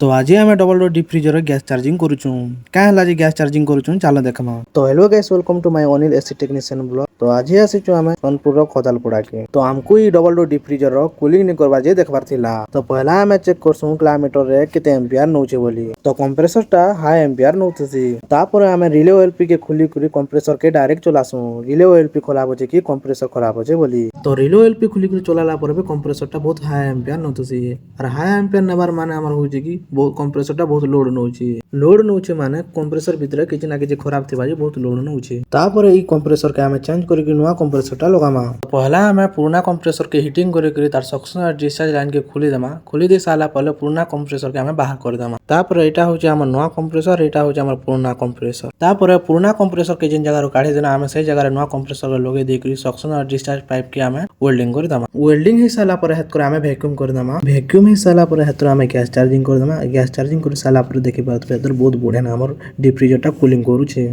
तो आज आम double door deep freezer gas charging करुचु क्या है जे गैस चार्जिंग करुचु चलो देखमा। तो hello guys welcome to my Anil AC technician blog. तो आज आसीचु आम सोनपुर खदालपड़ा के। तो हमको ई double door deep freezer cooling नहीं करबा जे देखबार थिला। तो पहला आम चेक करसु किलोमीटर रे केते एम्पियर नउचे बोली। तो कंप्रेसर टा हाई एम्पियर नउथसी। तापर आम रिले ओएलपी के खुली करी कंप्रेसर के डायरेक्ट चलासु। रिले ओएलपी खराब होचे कि कंप्रेसर खराब होचे बोली। तो रिले ओएलपी खुली करी चलाला पर भी कंप्रेसर टा बहुत हाई एम्पियर नउथसी। और हाई एम्पियर नेबार माने हमर होची कि बहुत कंप्रेसर टा बहुत लोड नउची माने कंप्रेसर भीतर किछि ना किछि खराब थिबा जे बहुत लोड नउची। तापर ई कंप्रेसर के हमें चेंज करी नुवा कंप्रेसर टा लगामा। पहला हमें पुराना कंप्रेसर के हीटिंग करी तार सक्शन और डिस्चार्ज लाइन के खोली दे साला पहले पुराना कंप्रेसर के हमें बाहर कर देमा। तापर एटा होची हमर नुवा कंप्रेसर, एटा होची हमर पुराना कंप्रेसर। तापर पुराना कंप्रेसर के जिन जगह रो काढी देना हमें सही जगह रे नुवा कंप्रेसर के लगे देकरी सक्शन और डिस्चार्ज पाइप के हमें वेल्डिंग कर देमा। वेल्डिंग ही साला पर हेत कर हमें वैक्यूम कर देमा। वैक्यूम ही साला पर हेत हमें गैस चार्जिंग कर देमा। गैस चार्जिंग कर साला पर देखि बात बहुत बढ़िया ना हमर डीप फ्रीजर टा कूलिंग करू छे।